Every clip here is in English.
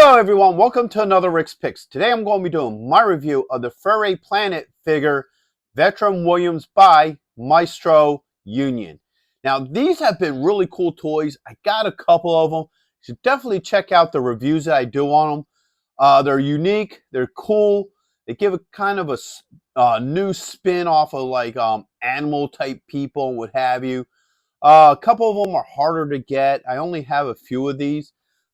Hello everyone, welcome to another Rick's Picks. Today I'm going to be doing my review of the Furay Planet figure Veteran Williams by Maestro Union. Now these have been really cool toys. I got a couple of them. You should definitely check out the reviews that I do on them. They're unique, they're cool. They give a kind of a new spin off of like animal type people and what have you. A couple of them are harder to get. I only have a few of these,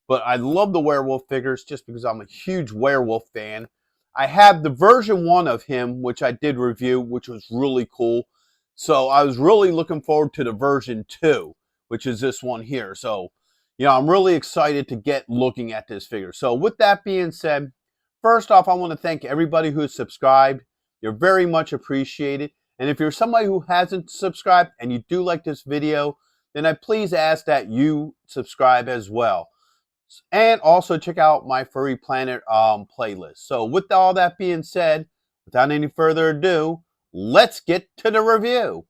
but I love the werewolf figures just because I'm a huge werewolf fan. I have the version 1 of him, which I did review, which was really cool. So I was really looking forward to the version 2, which is this one here. So, I'm really excited to get looking at this figure. So with that being said, first off, I want to thank everybody who's subscribed. You're very much appreciated. And if you're somebody who hasn't subscribed and you do like this video, then I please ask that you subscribe as well. And also check out my Furay Planet playlist. So with all that being said, without any further ado, let's get to the review.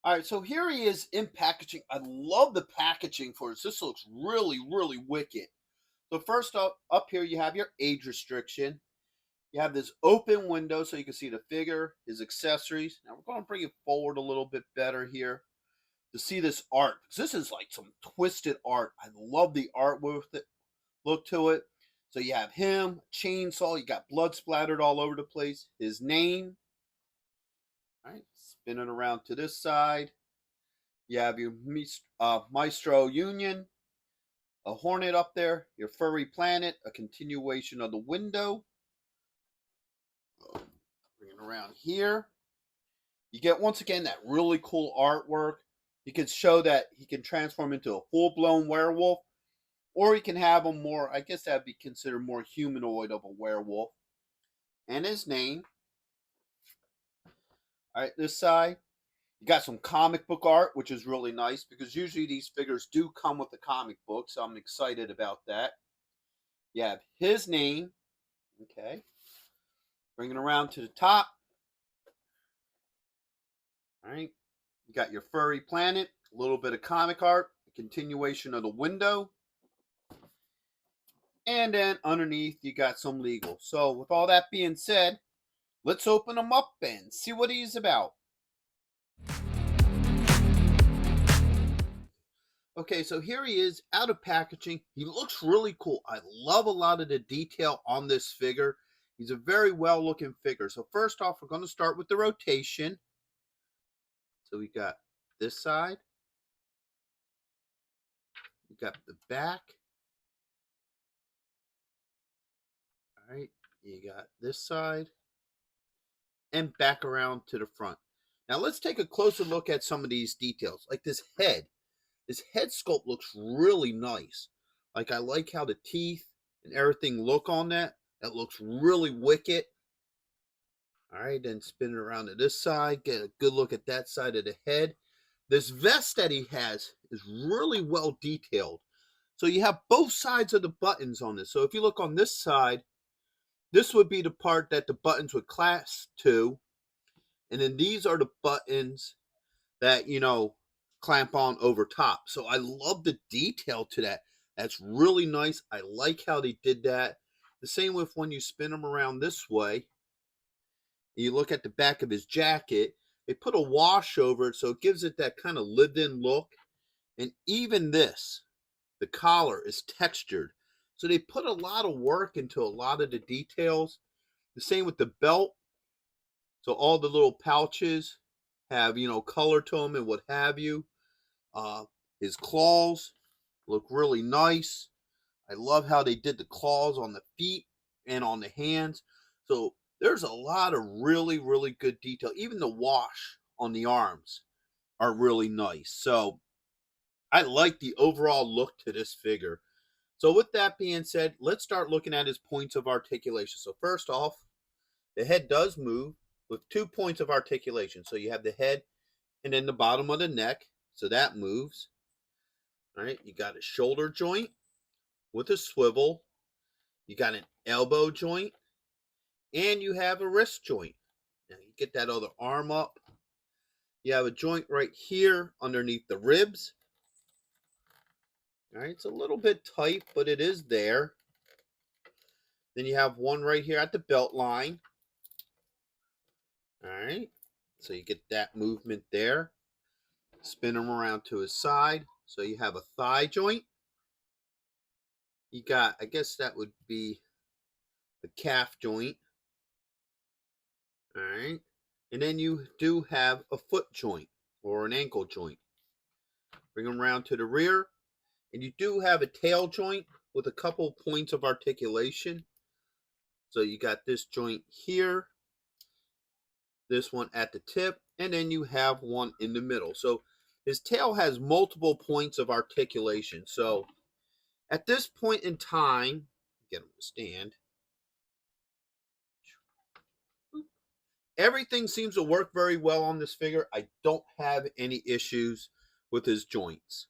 All right, so here he is in packaging. I love the packaging for this. This looks really, really wicked. So first up here, you have your age restriction. You have this open window so you can see the figure, his accessories. Now we're going to bring it forward a little bit better here to see this art. This is like some twisted art. I love the art with it. Look to it. So you have him, chainsaw. You got blood splattered all over the place. His name. All right, spin it around to this side. You have your Maestro Union, a hornet up there, your Furay Planet, a continuation of the window. Bring it around here. You get, once again, that really cool artwork. You can show that he can transform into a full-blown werewolf, or he can have him more, I guess that would be considered more humanoid of a werewolf. And his name. All right, this side. You got some comic book art, which is really nice, because usually these figures do come with the comic book, so I'm excited about that. You have his name. Okay. Bring it around to the top. All right. You got your Furay Planet, a little bit of comic art, a continuation of the window. And then underneath, you got some legal. So with all that being said, let's open him up and see what he's about. Okay, so here he is out of packaging. He looks really cool. I love a lot of the detail on this figure. He's a very well looking figure. So first off, we're going to start with the rotation. So we got this side. We got the back. All right, you got this side. And back around to the front. Now let's take a closer look at some of these details. Like this head. This head sculpt looks really nice. Like, I like how the teeth and everything look on that. That looks really wicked. All right, then spin it around to this side. Get a good look at that side of the head. This vest that he has is really well detailed. So you have both sides of the buttons on this. So if you look on this side, this would be the part that the buttons would clasp to. And then these are the buttons that, clamp on over top. So I love the detail to that. That's really nice. I like how they did that. The same with when you spin them around this way. You look at the back of his jacket. They put a wash over it, so it gives it that kind of lived-in look. And even this, the collar is textured. So they put a lot of work into a lot of the details. The same with the belt. So all the little pouches have, color to them and what have you. His claws look really nice. I love how they did the claws on the feet and on the hands. So there's a lot of really, really good detail. Even the wash on the arms are really nice. So I like the overall look to this figure. So with that being said, let's start looking at his points of articulation. So first off, the head does move with 2 points of articulation. So you have the head and then the bottom of the neck. So that moves. All right, you got a shoulder joint with a swivel. You got an elbow joint. And you have a wrist joint. Now you get that other arm up. You have a joint right here underneath the ribs. All right, it's a little bit tight, but it is there. Then you have one right here at the belt line. All right, so you get that movement there. Spin him around to his side. So you have a thigh joint. You got, I guess that would be the calf joint. All right. And then you do have a foot joint or an ankle joint. Bring them around to the rear. And you do have a tail joint with a couple points of articulation. So you got this joint here, this one at the tip, and then you have one in the middle. So his tail has multiple points of articulation. So at this point in time, get him to stand. Everything seems to work very well on this figure. I don't have any issues with his joints.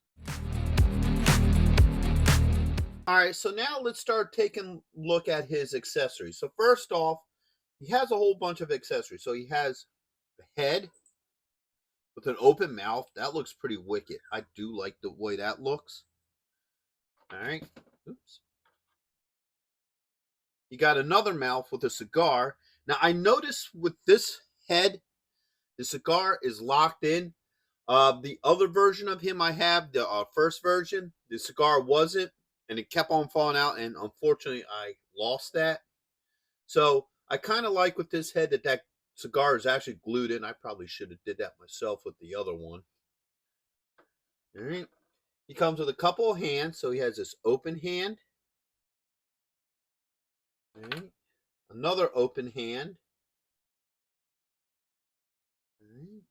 All right, so now let's start taking a look at his accessories. So first off, he has a whole bunch of accessories. So he has the head with an open mouth. That looks pretty wicked. I do like the way that looks. All right. Oops. You got another mouth with a cigar. Now, I noticed with this head, the cigar is locked in. The other version of him I have, the first version, the cigar wasn't, and it kept on falling out, and unfortunately, I lost that. So I kind of like with this head that cigar is actually glued in. I probably should have did that myself with the other one. All right. He comes with a couple of hands, so he has this open hand. All right. Another open hand. All right.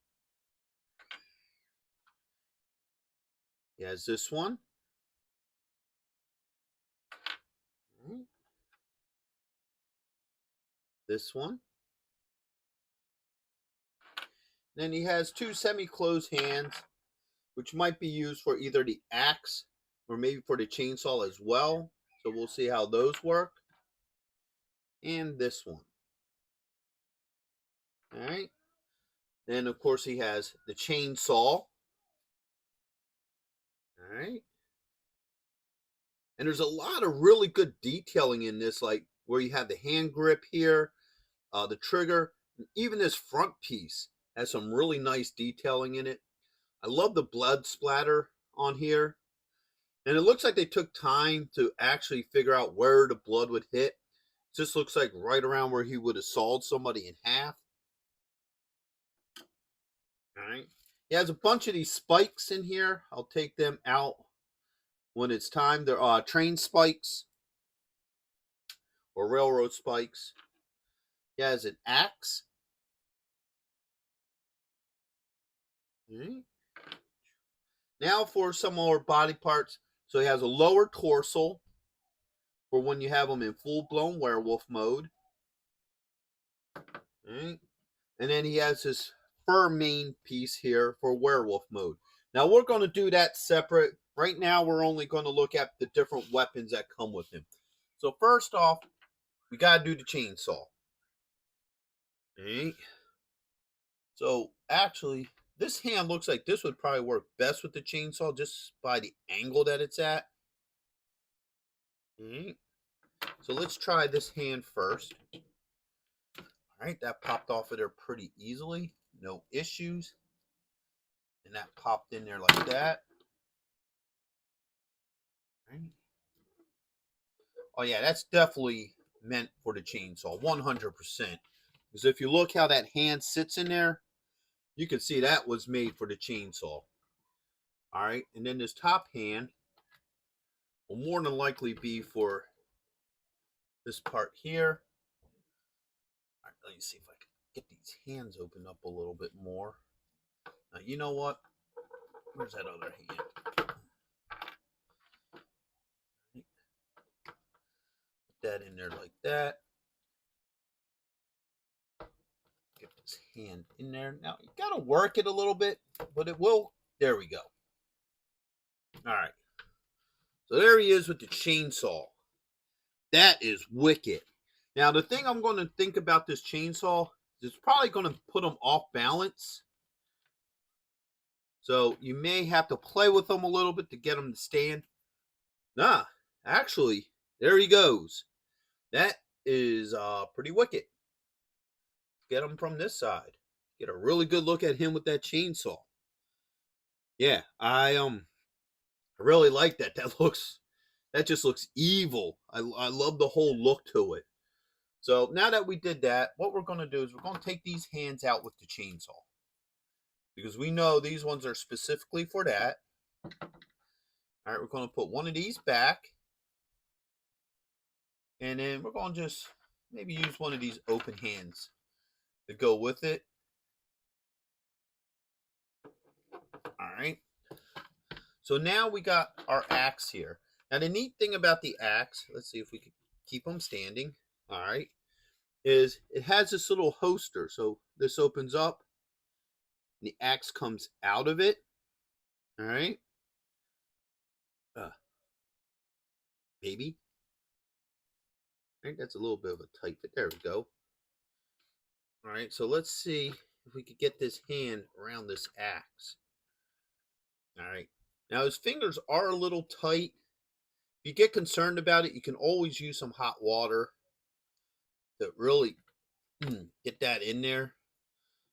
He has this one. All right. This one. Then he has two semi-closed hands, which might be used for either the axe or maybe for the chainsaw as well. So we'll see how those work. And this one. All right. Then, of course, he has the chainsaw. All right. And there's a lot of really good detailing in this, like where you have the hand grip here, the trigger, and even this front piece has some really nice detailing in it. I love the blood splatter on here. And it looks like they took time to actually figure out where the blood would hit. This looks like right around where he would have sawed somebody in half. All right. He has a bunch of these spikes in here. I'll take them out when it's time. They're train spikes or railroad spikes. He has an axe. All right. Now for some more body parts. So he has a lower torso for when you have him in full-blown werewolf mode. All right. And then he has his fur mane piece here for werewolf mode. Now we're going to do that separate. Right now we're only going to look at the different weapons that come with him. So first off, we got to do the chainsaw. All right. So actually, this hand looks like this would probably work best with the chainsaw just by the angle that it's at. All right. So let's try this hand first. All right, that popped off of there pretty easily. No issues. And that popped in there like that. All right. Oh yeah, that's definitely meant for the chainsaw, 100%. Because if you look how that hand sits in there, you can see that was made for the chainsaw. All right, and then this top hand will more than likely be for this part here. All right, let me see if I can get these hands opened up a little bit more. Now, you know what? Where's that other hand? Put that in there like that. Get this hand in there. Now, you got to work it a little bit, but it will. There we go. All right. So there he is with the chainsaw. That is wicked. Now, the thing I'm going to think about this chainsaw is it's probably going to put him off balance. So you may have to play with him a little bit to get him to stand. Nah, actually, there he goes. That is pretty wicked. Get him from this side. Get a really good look at him with that chainsaw. Yeah, I really like that. That just looks evil. I love the whole look to it. So now that we did that, what we're going to do is we're going to take these hands out with the chainsaw. Because we know these ones are specifically for that. All right, we're going to put one of these back. And then we're going to just maybe use one of these open hands to go with it. All right. So now we got our axe here. Now the neat thing about the axe, let's see if we can keep them standing. All right. Is it has this little holster. So this opens up. And the axe comes out of it. All right. Maybe. I think that's a little bit of a tight fit. There we go. All right. So let's see if we could get this hand around this axe. All right. Now his fingers are a little tight. If you get concerned about it, you can always use some hot water to really get that in there.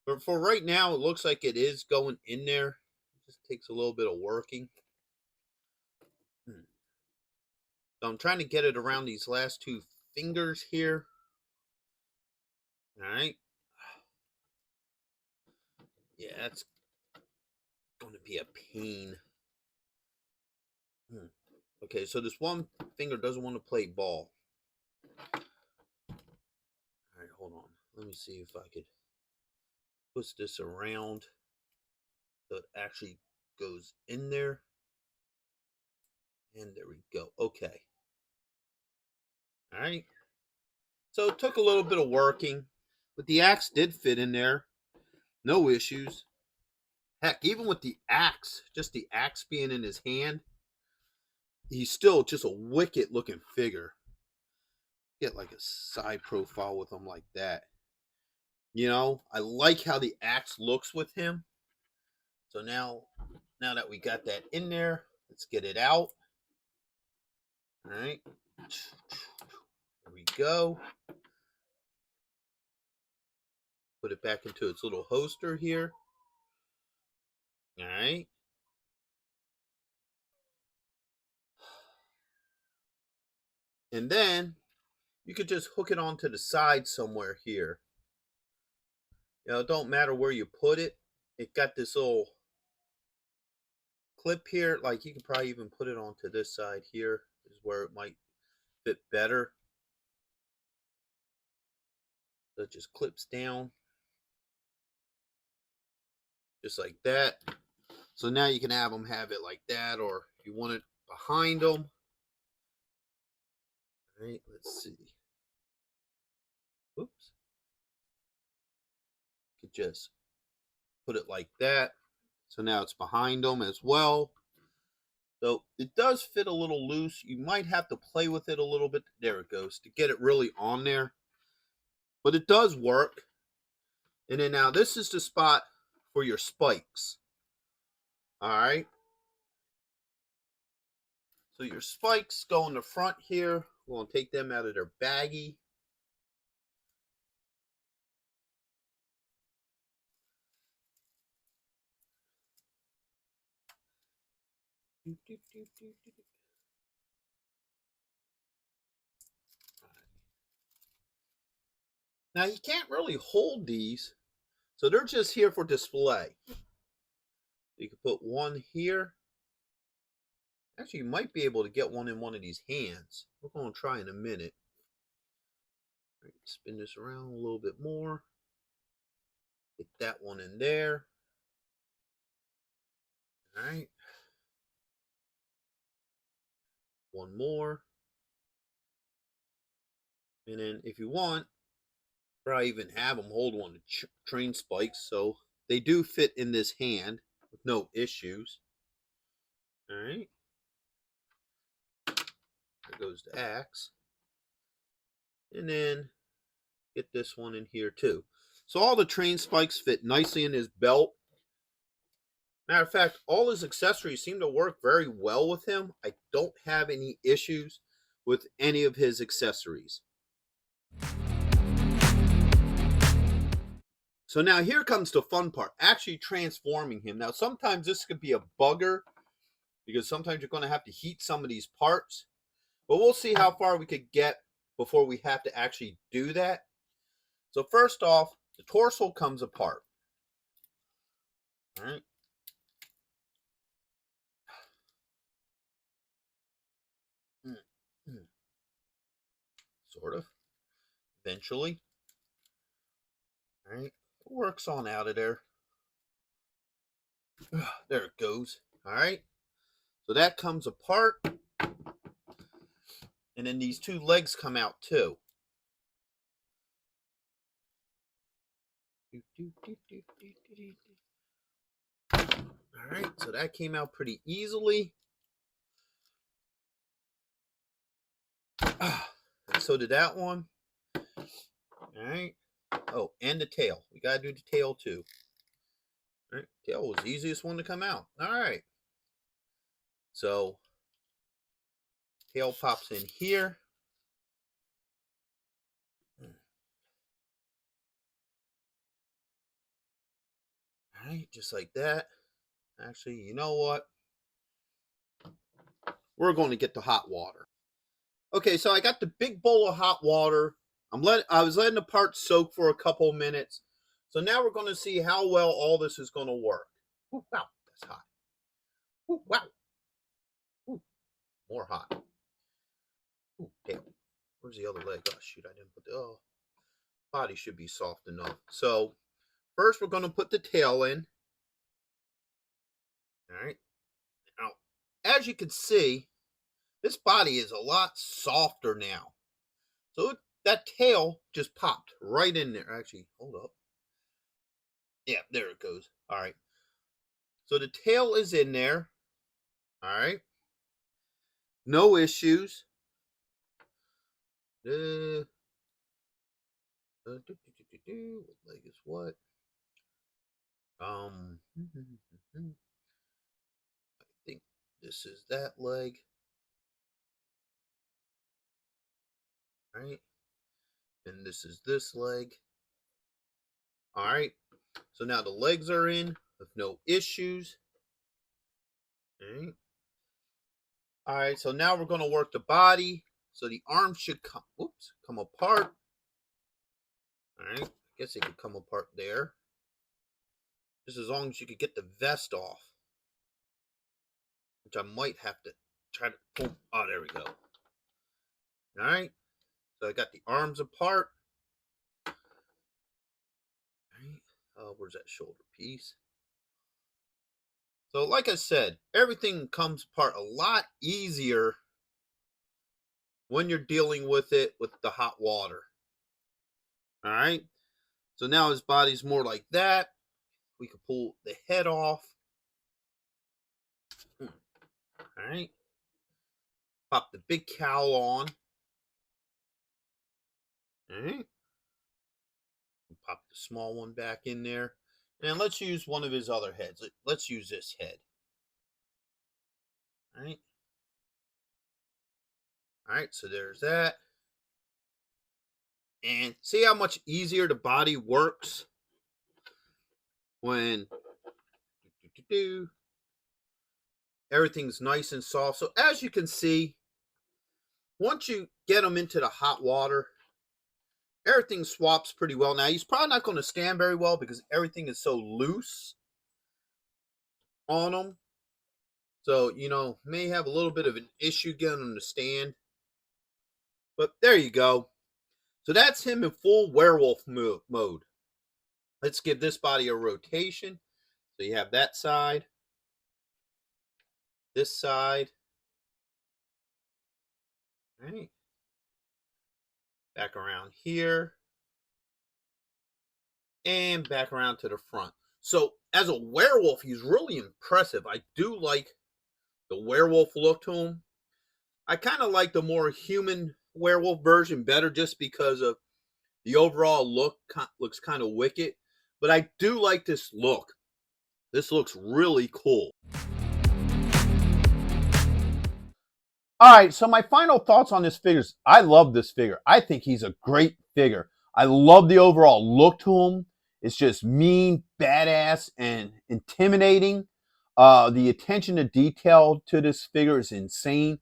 But for right now, it looks like it is going in there. It just takes a little bit of working. So I'm trying to get it around these last two fingers here. All right. Yeah, that's going to be a pain. Okay, so this one finger doesn't want to play ball. All right, hold on. Let me see if I could push this around so it actually goes in there. And there we go. Okay. All right. So it took a little bit of working, but the axe did fit in there. No issues. Heck, even with the axe, just the axe being in his hand, he's still just a wicked looking figure. Get like a side profile with him like that. You know, I like how the axe looks with him. So now that we got that in there, let's get it out. All right. There we go. Put it back into its little holster here. All right. And then you could just hook it onto the side somewhere here. You know, it don't matter where you put it. It got this little clip here. Like you could probably even put it onto this side here, is where it might fit better. So it just clips down. Just like that. So now you can have it like that, or if you want it behind them. All right, let's see. Oops. You could just put it like that. So now it's behind them as well. So it does fit a little loose. You might have to play with it a little bit. There it goes, to get it really on there. But it does work. And then now this is the spot for your spikes. All right. So your spikes go in the front here. We're going to take them out of their baggie. Now you can't really hold these, so they're just here for display. You can put one here. Actually, you might be able to get one in one of these hands. We're going to try in a minute. Right, spin this around a little bit more. Get that one in there. All right. One more. And then if you want, probably even have them hold one of the train spikes. So they do fit in this hand with no issues. All right. There goes the axe. And then get this one in here too. So all the train spikes fit nicely in his belt. Matter of fact, all his accessories seem to work very well with him. I don't have any issues with any of his accessories. So now here comes the fun part, actually transforming him. Now sometimes this could be a bugger because sometimes you're going to have to heat some of these parts. But we'll see how far we could get before we have to actually do that. So first off, the torso comes apart. All right. Sort of. Eventually. All right. It works on out of there. There it goes. All right. So that comes apart. And then these two legs come out too. All right. So that came out pretty easily. And so did that one. All right. Oh, and the tail. We got to do the tail too. All right. Tail was the easiest one to come out. All right. So tail pops in here. All right. Just like that. Actually, you know what? We're going to get the hot water. Okay, so I got the big bowl of hot water. I was letting the parts soak for a couple minutes. So now we're going to see how well all this is going to work. Ooh, wow, that's hot. Ooh, wow. Ooh, more hot. Ooh, damn. Where's the other leg? Oh, shoot, I didn't put the... Oh, body should be soft enough. So first we're going to put the tail in. All right. Now, as you can see, this body is a lot softer now. So that tail just popped right in there. Actually, hold up. Yeah, there it goes. All right. So the tail is in there. All right. No issues. What leg is what? I think this is that leg. All right. And this is this leg. All right. So now the legs are in with no issues. All right. All right. So now we're going to work the body. So the arms should come apart. All right. I guess it could come apart there. Just as long as you could get the vest off. Which I might have to try to pull. Oh, there we go. All right. So I got the arms apart. All right. Where's that shoulder piece? So like I said, everything comes apart a lot easier when you're dealing with it with the hot water. All right. So now his body's more like that. We can pull the head off. All right. Pop the big cowl on. All right. Pop the small one back in there. And let's use one of his other heads. Let's use this head. All right. All right, so there's that. And see how much easier the body works when everything's nice and soft. So as you can see, once you get them into the hot water, everything swaps pretty well. Now, he's probably not going to stand very well because everything is so loose on him. So, may have a little bit of an issue getting him to stand. But there you go. So that's him in full werewolf mode. Let's give this body a rotation. So you have that side, this side. All right. Back around here. And back around to the front. So as a werewolf, he's really impressive. I do like the werewolf look to him. I kind of like the more human werewolf version better just because of the overall look looks kind of wicked. But I do like this look. This looks really cool. All right, so my final thoughts on this figure is I love this figure. I think he's a great figure. I love the overall look to him. It's just mean, badass, and intimidating. The attention to detail to this figure is insane.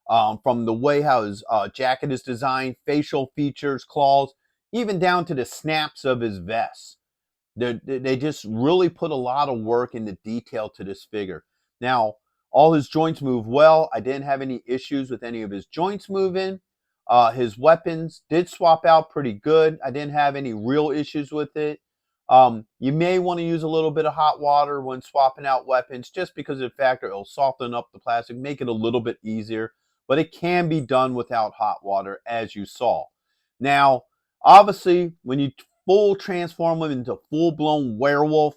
From the way how his jacket is designed, facial features, claws, even down to the snaps of his vest. They just really put a lot of work into detail to this figure. Now, all his joints move well. I didn't have any issues with any of his joints moving. His weapons did swap out pretty good. I didn't have any real issues with it. You may want to use a little bit of hot water when swapping out weapons just because of the fact that it'll soften up the plastic, make it a little bit easier. But it can be done without hot water, as you saw. Now, obviously, when you full transform him into full-blown werewolf,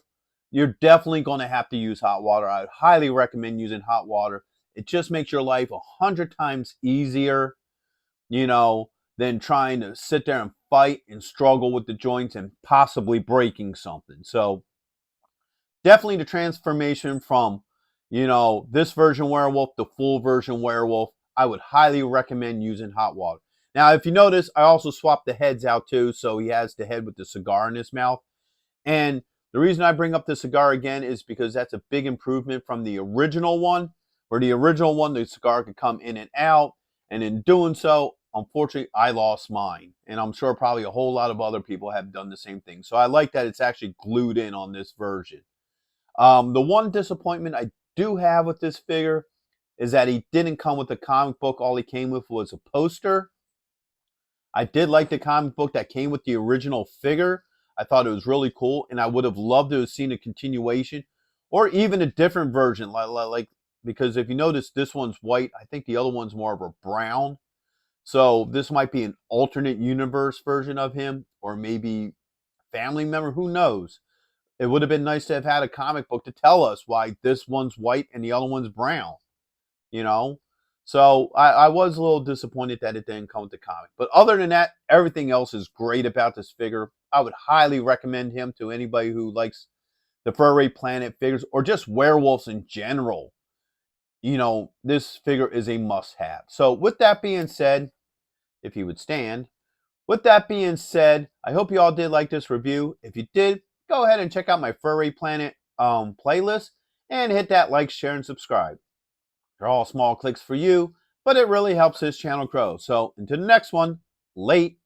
you're definitely going to have to use hot water. I would highly recommend using hot water. It just makes your life 100 times easier, than trying to sit there and fight and struggle with the joints and possibly breaking something. So definitely the transformation from, this version werewolf to full version werewolf, I would highly recommend using hot water. Now, if you notice, I also swapped the heads out too, so he has the head with the cigar in his mouth. And the reason I bring up the cigar again is because that's a big improvement from the original one, where the original one, the cigar could come in and out. And in doing so, unfortunately, I lost mine. And I'm sure probably a whole lot of other people have done the same thing. So I like that it's actually glued in on this version. The one disappointment I do have with this figure is that he didn't come with a comic book. All he came with was a poster. I did like the comic book that came with the original figure. I thought it was really cool, and I would have loved to have seen a continuation or even a different version. Like because if you notice, this one's white. I think the other one's more of a brown. So this might be an alternate universe version of him, or maybe family member. Who knows? It would have been nice to have had a comic book to tell us why this one's white and the other one's brown, you know? So I was a little disappointed that it didn't come with the comic. But other than that, everything else is great about this figure. I would highly recommend him to anybody who likes the Furay Planet figures or just werewolves in general. This figure is a must-have. So with that being said, if he would stand, with that being said, I hope you all did like this review. If you did, go ahead and check out my Furay Planet playlist and hit that like, share, and subscribe. They're all small clicks for you, but it really helps this channel grow. So until the next one, late.